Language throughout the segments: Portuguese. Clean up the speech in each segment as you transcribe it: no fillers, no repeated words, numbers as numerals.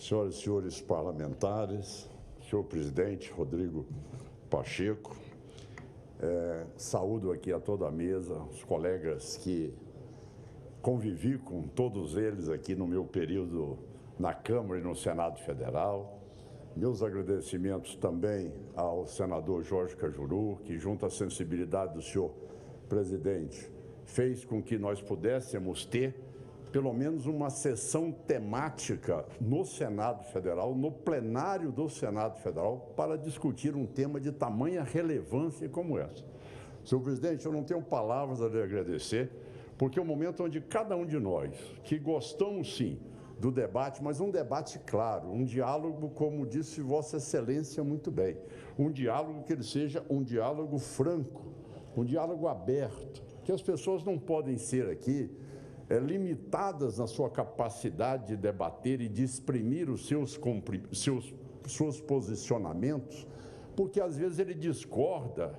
Senhoras e senhores parlamentares, senhor presidente Rodrigo Pacheco, saúdo aqui a toda a mesa, os colegas que convivi com todos eles aqui no meu período na Câmara e no Senado Federal. Meus agradecimentos também ao senador Jorge Cajuru, que, junto à sensibilidade do senhor presidente, fez com que nós pudéssemos ter pelo menos uma sessão temática no Senado Federal, no plenário do Senado Federal, para discutir um tema de tamanha relevância como essa. Senhor presidente, eu não tenho palavras a lhe agradecer, porque é um momento onde cada um de nós, que gostamos sim do debate, mas um debate claro, um diálogo, como disse Vossa Excelência muito bem, um diálogo que ele seja um diálogo franco, um diálogo aberto, que as pessoas não podem ser aqui limitadas na sua capacidade de debater e de exprimir os seus posicionamentos, porque às vezes ele discorda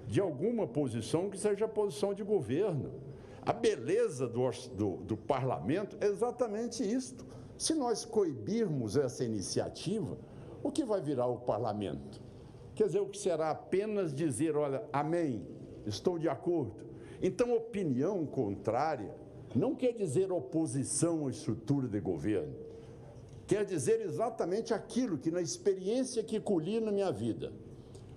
de alguma posição que seja a posição de governo. A beleza do parlamento é exatamente isto. Se nós coibirmos essa iniciativa, o que vai virar o parlamento? Quer dizer, o que será apenas dizer, olha, amém, estou de acordo. Então, opinião contrária não quer dizer oposição à estrutura de governo. Quer dizer exatamente aquilo que, na experiência que colhi na minha vida,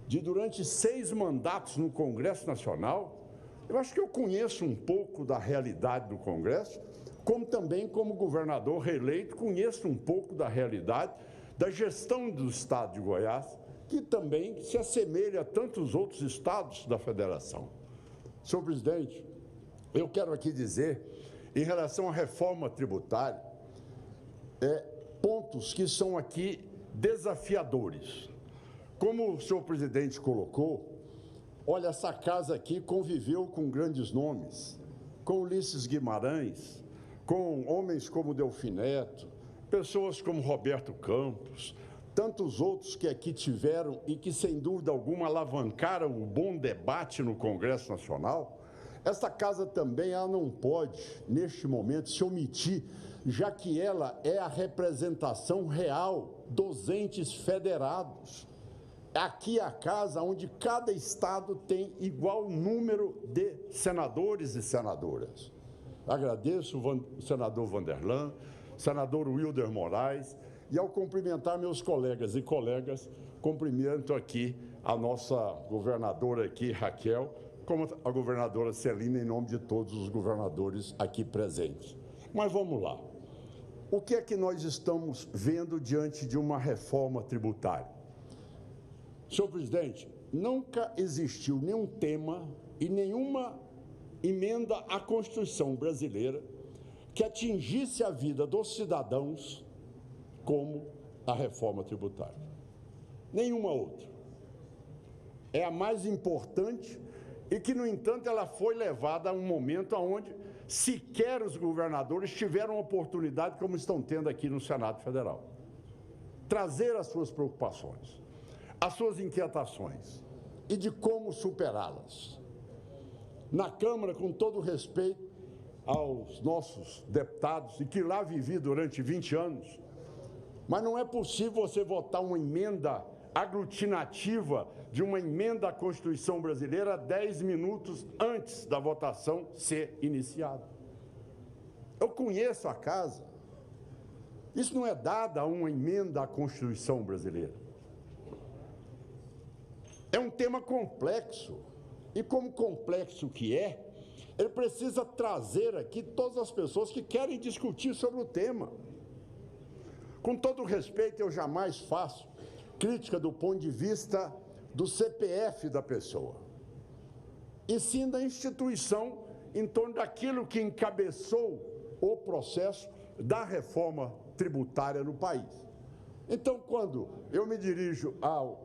de durante 6 mandatos no Congresso Nacional, eu acho que eu conheço um pouco da realidade do Congresso, como também, como governador reeleito, conheço um pouco da realidade da gestão do Estado de Goiás, que também se assemelha a tantos outros estados da Federação. Senhor presidente, eu quero aqui dizer, em relação à reforma tributária, pontos que são aqui desafiadores. Como o senhor presidente colocou, olha, essa casa aqui conviveu com grandes nomes, com Ulisses Guimarães, com homens como Delfim Neto, pessoas como Roberto Campos, tantos outros que aqui tiveram e que, sem dúvida alguma, alavancaram o bom debate no Congresso Nacional. Esta casa também não pode, neste momento, se omitir, já que ela é a representação real dos entes federados. Aqui é a casa onde cada estado tem igual número de senadores e senadoras. Agradeço o senador Vanderlan, senador Wilder Moraes, e ao cumprimentar meus colegas e colegas, cumprimento aqui a nossa governadora aqui, Raquel, como a governadora Celina, em nome de todos os governadores aqui presentes. Mas vamos lá. O que é que nós estamos vendo diante de uma reforma tributária? Senhor presidente, nunca existiu nenhum tema e nenhuma emenda à Constituição brasileira que atingisse a vida dos cidadãos como a reforma tributária. Nenhuma outra. É a mais importante e que, no entanto, ela foi levada a um momento onde sequer os governadores tiveram oportunidade, como estão tendo aqui no Senado Federal, trazer as suas preocupações, as suas inquietações e de como superá-las. Na Câmara, com todo respeito aos nossos deputados, e que lá vivi durante 20 anos, mas não é possível você votar uma emenda aglutinativa de uma emenda à Constituição brasileira 10 minutos antes da votação ser iniciada. Eu conheço a casa. Isso não é dado a uma emenda à Constituição brasileira. É um tema complexo. E como complexo que é, ele precisa trazer aqui todas as pessoas que querem discutir sobre o tema. Com todo respeito, eu jamais faço crítica do ponto de vista do CPF da pessoa, e sim da instituição em torno daquilo que encabeçou o processo da reforma tributária no país. Então, quando eu me dirijo ao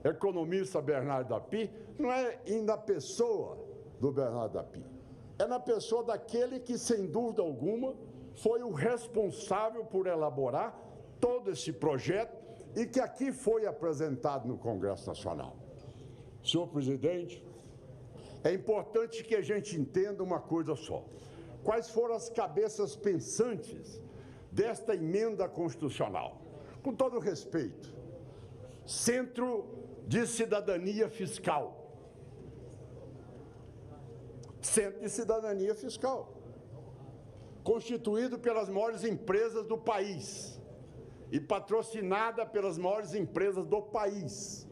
economista Bernardo Api, não é na pessoa do Bernardo Api, é na pessoa daquele que, sem dúvida alguma, foi o responsável por elaborar todo esse projeto e que aqui foi apresentado no Congresso Nacional. Senhor presidente, é importante que a gente entenda uma coisa só. Quais foram as cabeças pensantes desta emenda constitucional. Com todo respeito, Centro de Cidadania Fiscal. Centro de Cidadania Fiscal, constituído pelas maiores empresas do país e patrocinada pelas maiores empresas do país.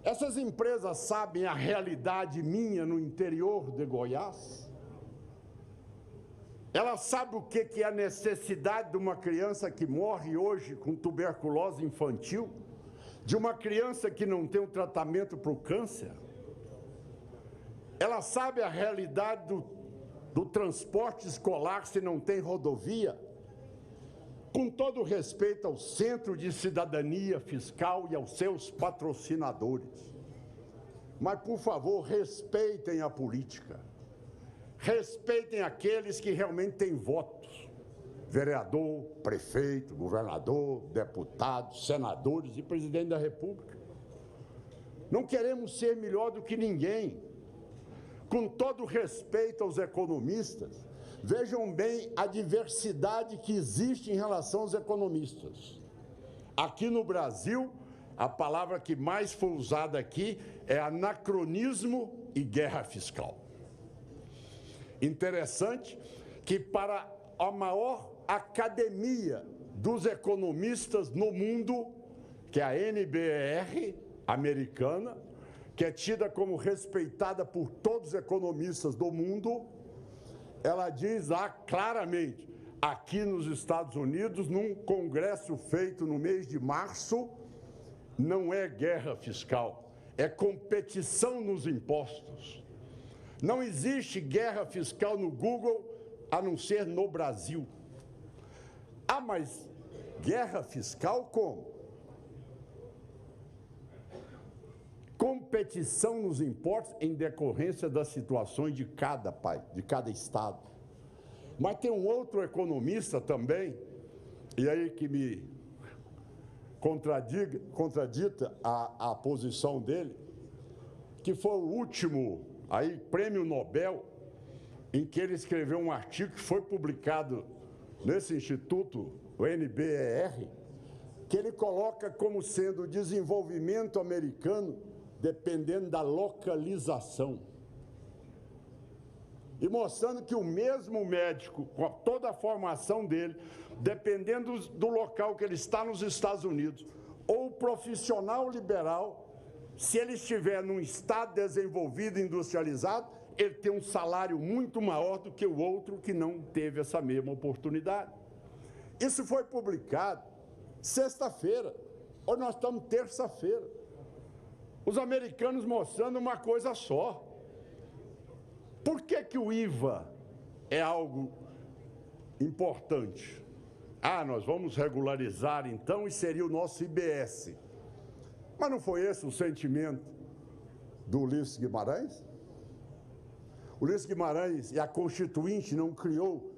Essas empresas sabem a realidade minha no interior de Goiás? Elas sabem o que é a necessidade de uma criança que morre hoje com tuberculose infantil? De uma criança que não tem um tratamento para o câncer? Ela sabe a realidade do transporte escolar se não tem rodovia? Com todo respeito ao Centro de Cidadania Fiscal e aos seus patrocinadores. Mas, por favor, respeitem a política. Respeitem aqueles que realmente têm votos. Vereador, prefeito, governador, deputado, senadores e presidente da República. Não queremos ser melhor do que ninguém. Com todo respeito aos economistas, vejam bem a diversidade que existe em relação aos economistas. Aqui no Brasil, a palavra que mais foi usada aqui é anacronismo e guerra fiscal. Interessante que para a maior academia dos economistas no mundo, que é a NBR americana, que é tida como respeitada por todos os economistas do mundo, ela diz claramente, aqui nos Estados Unidos, num congresso feito no mês de março, não é guerra fiscal, é competição nos impostos. Não existe guerra fiscal no Google, a não ser no Brasil. Ah, mas guerra fiscal como? Competição nos impostos em decorrência das situações de cada país, de cada estado. Mas tem um outro economista também, e aí que me contradita a posição dele, que foi o último prêmio Nobel, em que ele escreveu um artigo que foi publicado nesse instituto, o NBR, que ele coloca como sendo o desenvolvimento americano dependendo da localização. E mostrando que o mesmo médico, com toda a formação dele, dependendo do local que ele está nos Estados Unidos, ou o profissional liberal, se ele estiver num estado desenvolvido e industrializado, ele tem um salário muito maior do que o outro que não teve essa mesma oportunidade. Isso foi publicado sexta-feira, hoje nós estamos terça-feira. Os americanos mostrando uma coisa só. Por que o IVA é algo importante? Ah, nós vamos regularizar então e seria o nosso IBS. Mas não foi esse o sentimento do Ulisses Guimarães? O Ulisses Guimarães e a Constituinte não criou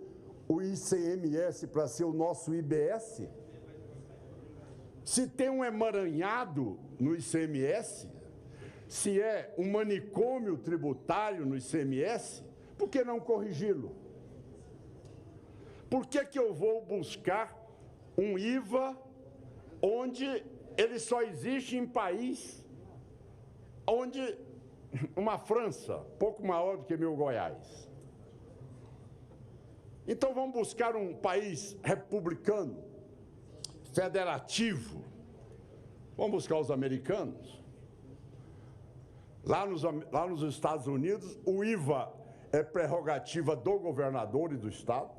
o ICMS para ser o nosso IBS? Se tem um emaranhado no ICMS, se é um manicômio tributário no ICMS, por que não corrigi-lo? Por que eu vou buscar um IVA onde ele só existe em país onde uma França, pouco maior do que meu Goiás? Então vamos buscar um país republicano, federativo. Vamos buscar os americanos. Lá nos Estados Unidos, o IVA é prerrogativa do governador e do estado.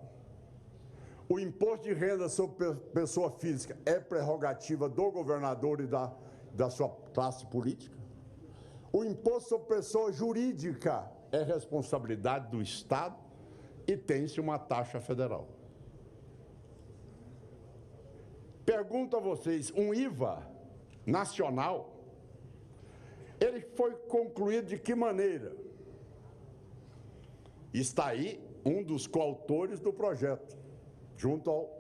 O imposto de renda sobre pessoa física é prerrogativa do governador e da sua classe política. O imposto sobre pessoa jurídica é responsabilidade do estado e tem-se uma taxa federal. Pergunto a vocês, um IVA nacional, ele foi concluído de que maneira? Está aí um dos coautores do projeto, junto ao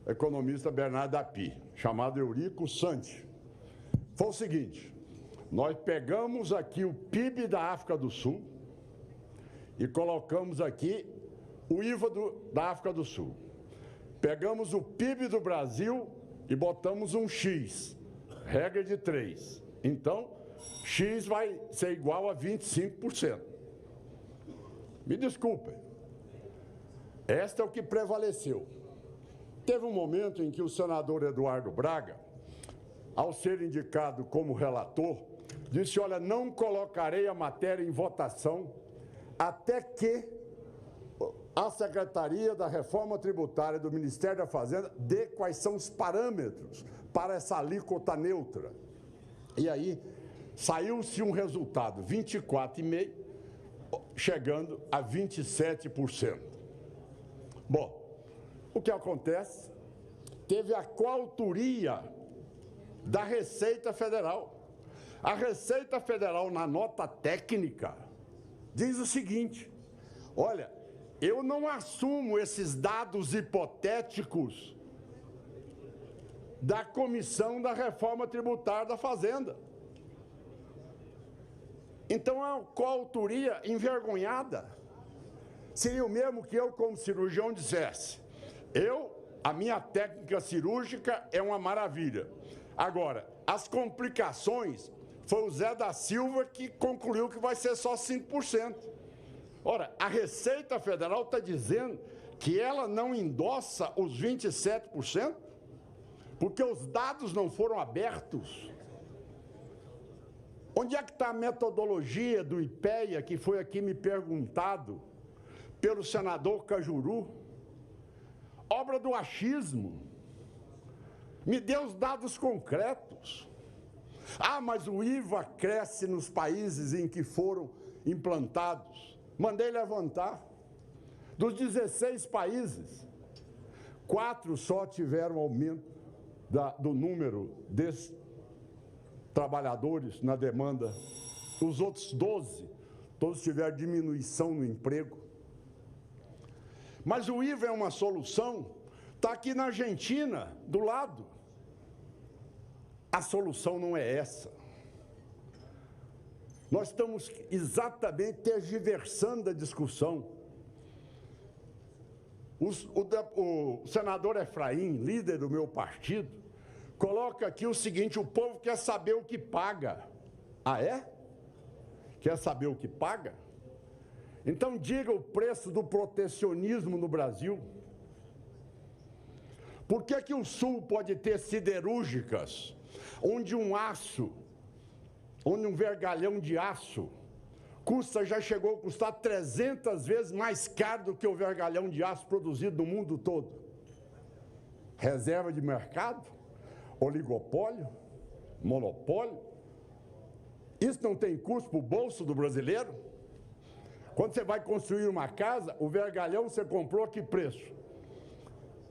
economista Bernardo Api, chamado Eurico Santi. Foi o seguinte, nós pegamos aqui o PIB da África do Sul e colocamos aqui o IVA da África do Sul. Pegamos o PIB do Brasil e botamos um X, regra de 3. Então, X vai ser igual a 25%. Me desculpem, este é o que prevaleceu. Teve um momento em que o senador Eduardo Braga, ao ser indicado como relator, disse, olha, não colocarei a matéria em votação até que a Secretaria da Reforma Tributária do Ministério da Fazenda dê quais são os parâmetros para essa alíquota neutra. E aí, saiu-se um resultado, 24,5%, chegando a 27%. Bom, o que acontece? Teve a coautoria da Receita Federal. A Receita Federal, na nota técnica, diz o seguinte, olha, eu não assumo esses dados hipotéticos da Comissão da Reforma Tributária da Fazenda. Então, é uma coautoria envergonhada. Seria o mesmo que eu, como cirurgião, dissesse, a minha técnica cirúrgica é uma maravilha. Agora, as complicações, foi o Zé da Silva que concluiu que vai ser só 5%. Ora, a Receita Federal está dizendo que ela não endossa os 27%, porque os dados não foram abertos. Onde é que está a metodologia do IPEA, que foi aqui me perguntado pelo senador Cajuru? Obra do achismo. Me dê os dados concretos. Ah, mas o IVA cresce nos países em que foram implantados. Mandei levantar. Dos 16 países, 4 só tiveram aumento do número de trabalhadores na demanda. Os outros 12, todos tiveram diminuição no emprego. Mas o IVA é uma solução, está aqui na Argentina, do lado. A solução não é essa. Nós estamos exatamente tergiversando a discussão. O senador Efraim, líder do meu partido, coloca aqui o seguinte, o povo quer saber o que paga. Ah, é? Quer saber o que paga? Então diga o preço do protecionismo no Brasil. Por que que o Sul pode ter siderúrgicas, onde um vergalhão de aço já chegou a custar 300 vezes mais caro do que o vergalhão de aço produzido no mundo todo? Reserva de mercado? Oligopólio? Monopólio? Isso não tem custo para o bolso do brasileiro? Quando você vai construir uma casa, o vergalhão você comprou a que preço?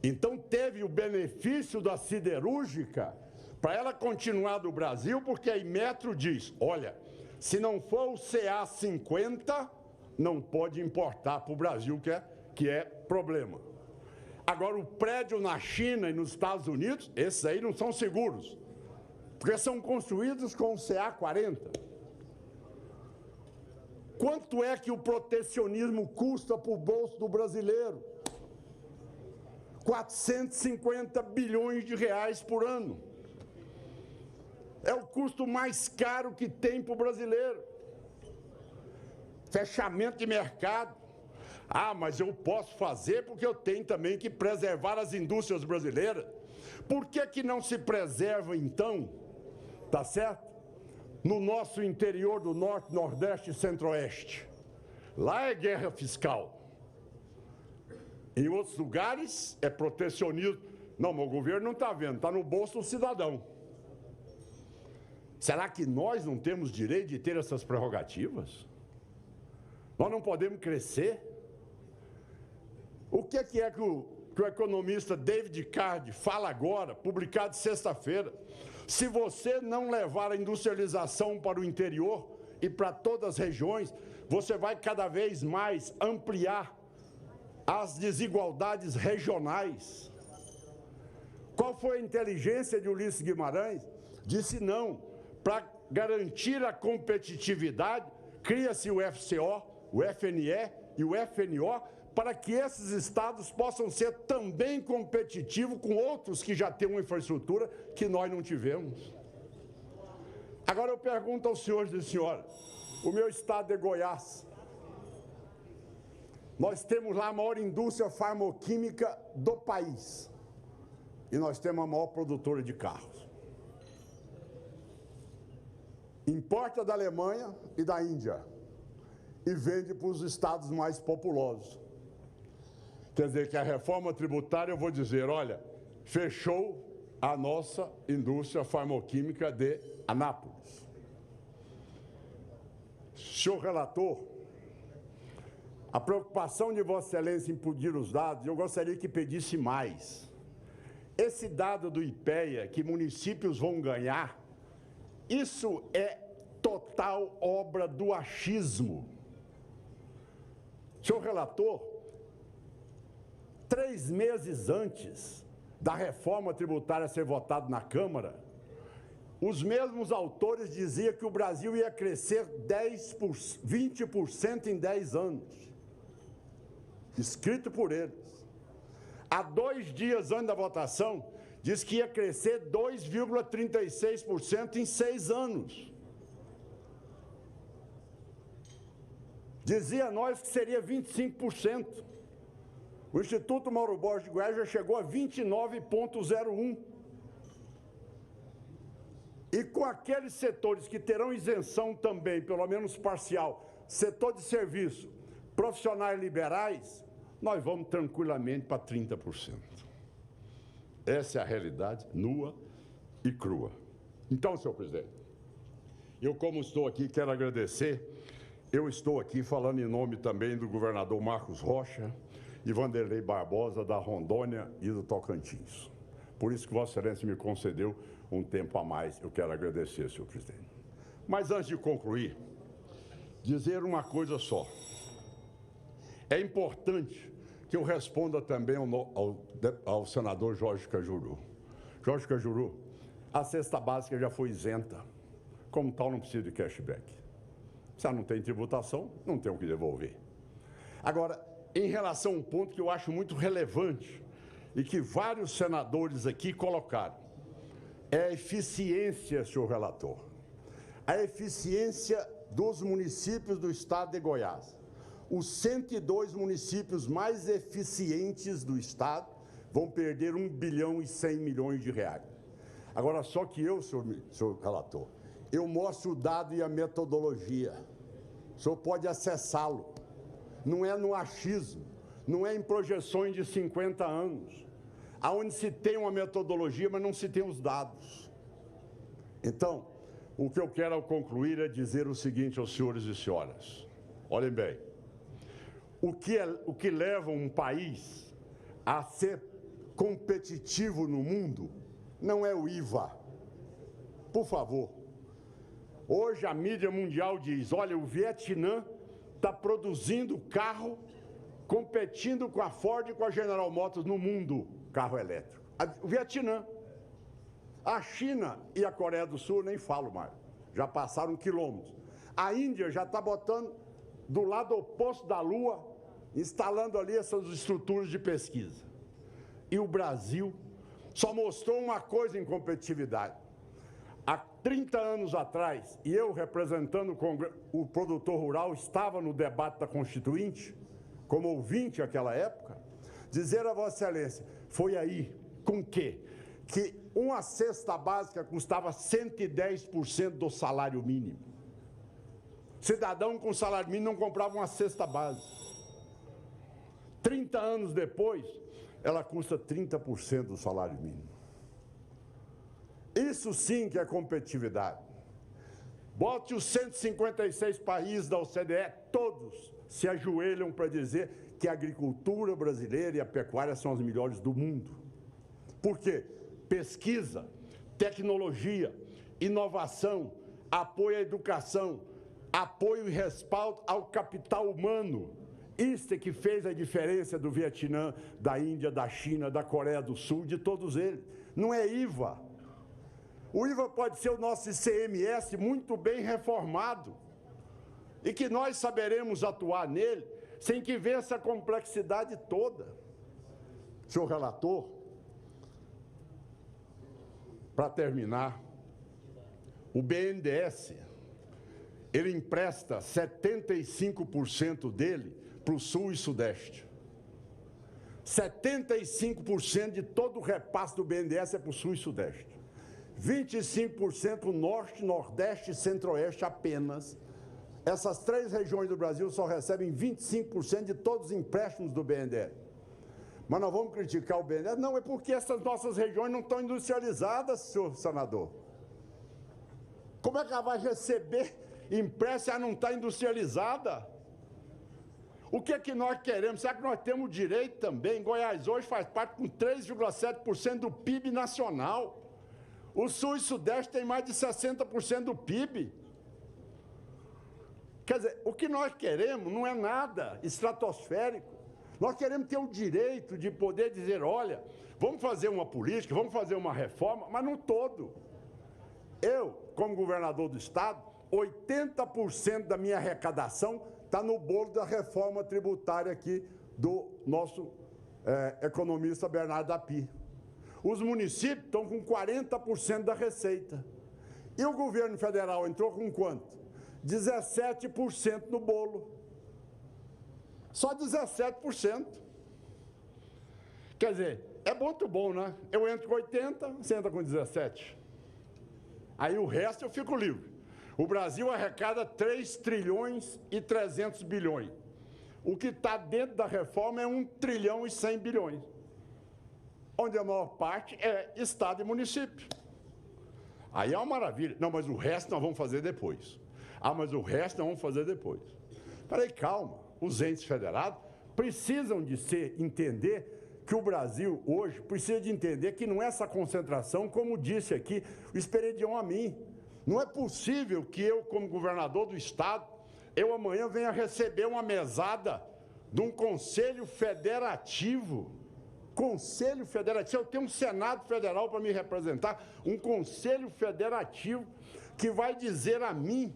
Então teve o benefício da siderúrgica para ela continuar do Brasil, porque a Inmetro diz, olha, se não for o CA50, não pode importar para o Brasil, que é problema. Agora, o prédio na China e nos Estados Unidos, esses aí não são seguros, porque são construídos com o CA40. Quanto é que o protecionismo custa para o bolso do brasileiro? 450 bilhões de reais por ano. É o custo mais caro que tem para o brasileiro. Fechamento de mercado. Ah, mas eu posso fazer porque eu tenho também que preservar as indústrias brasileiras. Por que que não se preserva, então, tá certo? No nosso interior do Norte, Nordeste e Centro-Oeste. Lá é guerra fiscal. Em outros lugares é protecionismo. Não, mas o governo não está vendo, está no bolso do cidadão. Será que nós não temos direito de ter essas prerrogativas? Nós não podemos crescer? O que é que o economista David Card fala agora, publicado sexta-feira? Se você não levar a industrialização para o interior e para todas as regiões, você vai cada vez mais ampliar as desigualdades regionais. Qual foi a inteligência de Ulisses Guimarães? Disse não. Para garantir a competitividade, cria-se o FCO, o FNE e o FNO para que esses estados possam ser também competitivos com outros que já têm uma infraestrutura que nós não tivemos. Agora eu pergunto aos senhores e senhoras, o meu estado é Goiás. Nós temos lá a maior indústria farmoquímica do país. E nós temos a maior produtora de carros. Importa da Alemanha e da Índia e vende para os estados mais populosos. Quer dizer que a reforma tributária, eu vou dizer, olha, fechou a nossa indústria farmoquímica de Anápolis. Senhor relator, a preocupação de Vossa Excelência em pedir os dados, eu gostaria que pedisse mais. Esse dado do IPEA, que municípios vão ganhar, isso é total obra do achismo. Senhor relator, 3 meses antes da reforma tributária ser votada na Câmara, os mesmos autores diziam que o Brasil ia crescer 20% em 10 anos. Escrito por eles. Há 2 dias antes da votação, diz que ia crescer 2,36% em 6 anos. Dizia nós que seria 25%. O Instituto Mauro Borges de Goiás já chegou a 29,01%. E com aqueles setores que terão isenção também, pelo menos parcial, setor de serviço, profissionais liberais, nós vamos tranquilamente para 30%. Essa é a realidade nua e crua. Então, senhor presidente, eu como estou aqui, quero agradecer. Eu estou aqui falando em nome também do governador Marcos Rocha e Vanderlei Barbosa, da Rondônia e do Tocantins. Por isso que Vossa Excelência me concedeu um tempo a mais. Eu quero agradecer, senhor presidente. Mas antes de concluir, dizer uma coisa só. É importante que eu responda também ao senador Jorge Cajuru. Jorge Cajuru, a cesta básica já foi isenta. Como tal, não precisa de cashback. Se ela não tem tributação, não tem o que devolver. Agora, em relação a um ponto que eu acho muito relevante e que vários senadores aqui colocaram, é a eficiência, senhor relator. A eficiência dos municípios do estado de Goiás. Os 102 municípios mais eficientes do estado vão perder 1 bilhão e 100 milhões de reais. Agora, só que eu, senhor relator, eu mostro o dado e a metodologia. O senhor pode acessá-lo. Não é no achismo, não é em projeções de 50 anos, aonde se tem uma metodologia, mas não se tem os dados. Então, o que eu quero ao concluir é dizer o seguinte aos senhores e senhoras. Olhem bem, o que leva um país a ser competitivo no mundo não é o IVA. Por favor. Hoje a mídia mundial diz, olha, o Vietnã está produzindo carro, competindo com a Ford e com a General Motors no mundo, carro elétrico. O Vietnã. A China e a Coreia do Sul, nem falo mais, já passaram quilômetros. A Índia já está botando do lado oposto da Lua, instalando ali essas estruturas de pesquisa. E o Brasil só mostrou uma coisa em competitividade. Há 30 anos atrás, e eu representando o produtor rural, estava no debate da Constituinte, como ouvinte naquela época, dizer a Vossa Excelência, foi aí, com quê? Que uma cesta básica custava 110% do salário mínimo. Cidadão com salário mínimo não comprava uma cesta básica. 30 anos depois, ela custa 30% do salário mínimo. Isso sim que é competitividade. Bote os 156 países da OCDE, todos se ajoelham para dizer que a agricultura brasileira e a pecuária são as melhores do mundo. Por quê? Pesquisa, tecnologia, inovação, apoio à educação, apoio e respaldo ao capital humano. Isso é que fez a diferença do Vietnã, da Índia, da China, da Coreia do Sul, de todos eles. Não é IVA. O IVA pode ser o nosso ICMS muito bem reformado e que nós saberemos atuar nele sem que venha essa complexidade toda. Senhor relator, para terminar, o BNDES, ele empresta 75% dele para o Sul e Sudeste. 75% de todo o repasse do BNDES é para o Sul e Sudeste. 25% para o Norte, Nordeste e Centro-Oeste apenas. Essas três regiões do Brasil só recebem 25% de todos os empréstimos do BNDES. Mas nós vamos criticar o BNDES? Não, é porque essas nossas regiões não estão industrializadas, senhor senador. Como é que ela vai receber empréstimo se ela não está industrializada? O que é que nós queremos? Será que nós temos direito também? Goiás hoje faz parte com 3,7% do PIB nacional. O Sul e Sudeste tem mais de 60% do PIB. Quer dizer, o que nós queremos não é nada estratosférico. Nós queremos ter o direito de poder dizer, olha, vamos fazer uma política, vamos fazer uma reforma, mas no todo. Eu, como governador do Estado, 80% da minha arrecadação está no bolo da reforma tributária aqui do nosso economista Bernardo Api. Os municípios estão com 40% da receita. E o governo federal entrou com quanto? 17% no bolo. Só 17%. Quer dizer, é muito bom, né? Eu entro com 80%, você entra com 17%. Aí o resto eu fico livre. O Brasil arrecada 3 trilhões e 300 bilhões. O que está dentro da reforma é 1 trilhão e 100 bilhões. Onde a maior parte é Estado e município. Aí é uma maravilha. Não, mas o resto nós vamos fazer depois. Ah, mas o resto nós vamos fazer depois. Peraí, calma. Os entes federados precisam de entender que o Brasil hoje precisa de entender que não é essa concentração, como disse aqui o Esperidião a mim. Não é possível que eu, como governador do Estado, eu amanhã venha receber uma mesada de um Conselho Federativo. Conselho Federativo, eu tenho um Senado Federal para me representar, um Conselho Federativo que vai dizer a mim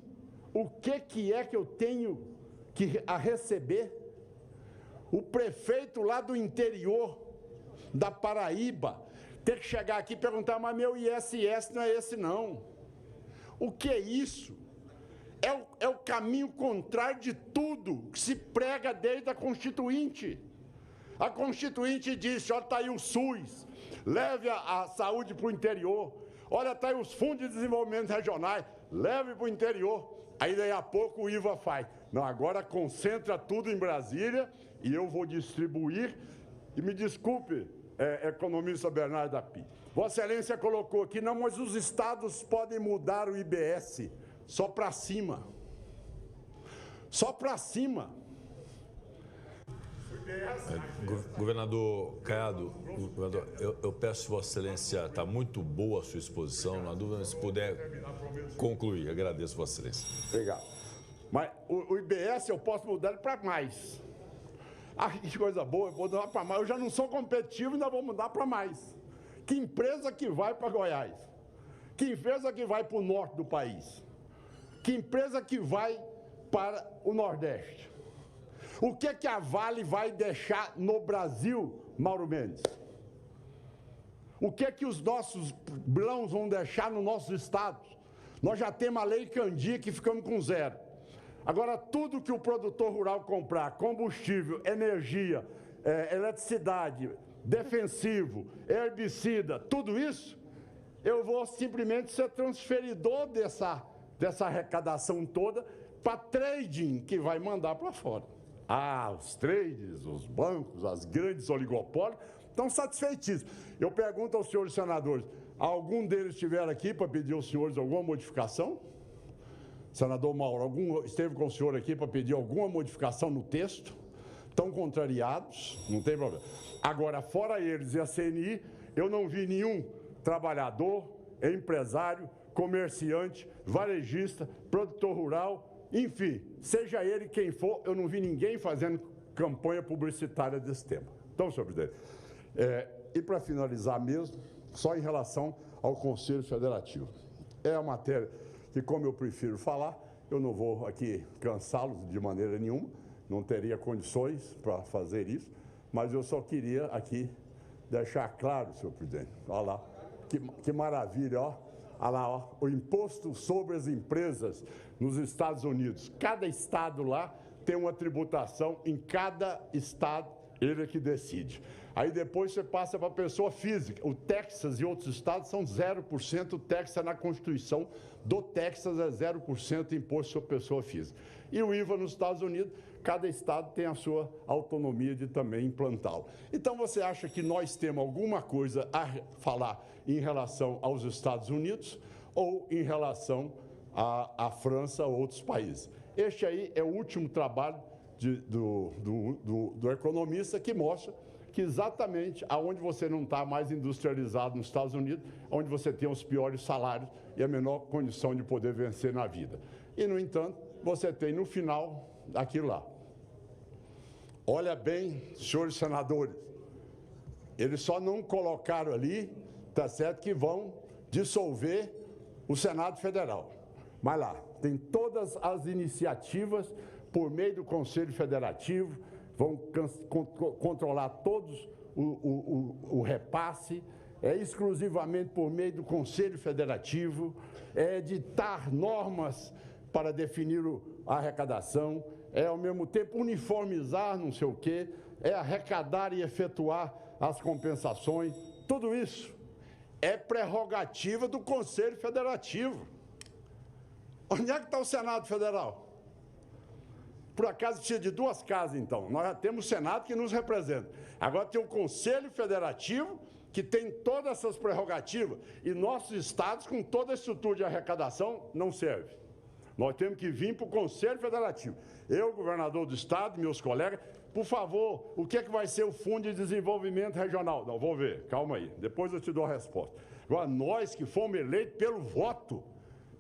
o que é que eu tenho a receber. O prefeito lá do interior da Paraíba ter que chegar aqui e perguntar, mas meu ISS não é esse não. O que é isso? É o caminho contrário de tudo que se prega desde a Constituinte. A Constituinte disse, olha, está aí o SUS, leve a saúde para o interior. Olha, está aí os fundos de desenvolvimento regionais, leve para o interior. Aí, daí a pouco, o IVA faz. Não, agora concentra tudo em Brasília e eu vou distribuir. E me desculpe, economista Bernardo Api. Vossa Excelência colocou aqui, não, mas os estados podem mudar o IBS só para cima. Só para cima. Governador Caiado, governador, eu peço Vossa Excelência, está muito boa a sua exposição, na dúvida, se puder concluir, agradeço Vossa Excelência. Obrigado. Mas o IBS eu posso mudar ele para mais. Ah, que coisa boa, eu vou mudar para mais. Eu já não sou competitivo, ainda vou mudar para mais. Que empresa que vai para Goiás? Que empresa que vai para o norte do país? Que empresa que vai para o Nordeste? O que é que a Vale vai deixar no Brasil, Mauro Mendes? O que é que os nossos blãos vão deixar nos nossos estados? Nós já temos a Lei Candia que ficamos com zero. Agora, tudo que o produtor rural comprar, combustível, energia, eletricidade, defensivo, herbicida, tudo isso, eu vou simplesmente ser transferidor dessa arrecadação toda para trading que vai mandar para fora. Ah, os trades, os bancos, as grandes oligopólios estão satisfeitíssimos. Eu pergunto aos senhores senadores, algum deles estiver aqui para pedir aos senhores alguma modificação? Senador Mauro, esteve com o senhor aqui para pedir alguma modificação no texto? Estão contrariados? Não tem problema. Agora, fora eles e a CNI, eu não vi nenhum trabalhador, empresário, comerciante, varejista, produtor rural, enfim, seja ele quem for, eu não vi ninguém fazendo campanha publicitária desse tema. Então, senhor presidente, e para finalizar mesmo, só em relação ao Conselho Federativo. É a matéria que, como eu prefiro falar, eu não vou aqui cansá-los de maneira nenhuma, não teria condições para fazer isso, mas eu só queria aqui deixar claro, senhor presidente, olha lá, que maravilha, ó, olha lá, ó, o imposto sobre as empresas nos Estados Unidos. Cada estado lá tem uma tributação, em cada estado ele é que decide. Aí depois você passa para a pessoa física. O Texas e outros estados são 0%, o Texas na Constituição do Texas é 0% imposto sobre pessoa física. E o IVA nos Estados Unidos, cada estado tem a sua autonomia de também implantá-lo. Então você acha que nós temos alguma coisa a falar em relação aos Estados Unidos ou em relação à França ou outros países? Este aí é o último trabalho do economista que mostra que exatamente aonde você não está mais industrializado nos Estados Unidos, onde você tem os piores salários e a menor condição de poder vencer na vida. E, no entanto, você tem no final aquilo lá. Olha bem, senhores senadores, eles só não colocaram ali, tá certo, que vão dissolver o Senado Federal. Mas lá, tem todas as iniciativas por meio do Conselho Federativo, vão controlar todos o repasse, é exclusivamente por meio do Conselho Federativo, é editar normas para definir a arrecadação, é ao mesmo tempo uniformizar não sei o quê, é arrecadar e efetuar as compensações, tudo isso é prerrogativa do Conselho Federativo. Onde é que está o Senado Federal? Por acaso precisa de duas casas, então. Nós já temos o Senado que nos representa. Agora tem o Conselho Federativo, que tem todas essas prerrogativas, e nossos estados, com toda a estrutura de arrecadação, não serve. Nós temos que vir para o Conselho Federativo. Eu, governador do estado, meus colegas, por favor, o que é que vai ser o Fundo de Desenvolvimento Regional? Não, vou ver, calma aí, depois eu te dou a resposta. Agora, nós que fomos eleitos pelo voto,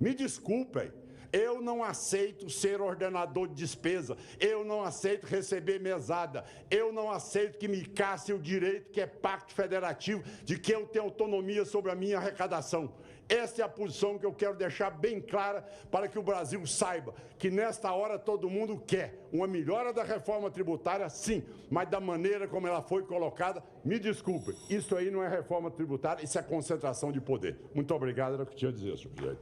me desculpem, eu não aceito ser ordenador de despesa, eu não aceito receber mesada, eu não aceito que me casse o direito, que é pacto federativo, de que eu tenho autonomia sobre a minha arrecadação. Essa é a posição que eu quero deixar bem clara para que o Brasil saiba que nesta hora todo mundo quer uma melhora da reforma tributária, sim, mas da maneira como ela foi colocada, me desculpe, isso aí não é reforma tributária, isso é concentração de poder. Muito obrigado, era o que eu tinha a dizer, senhor presidente.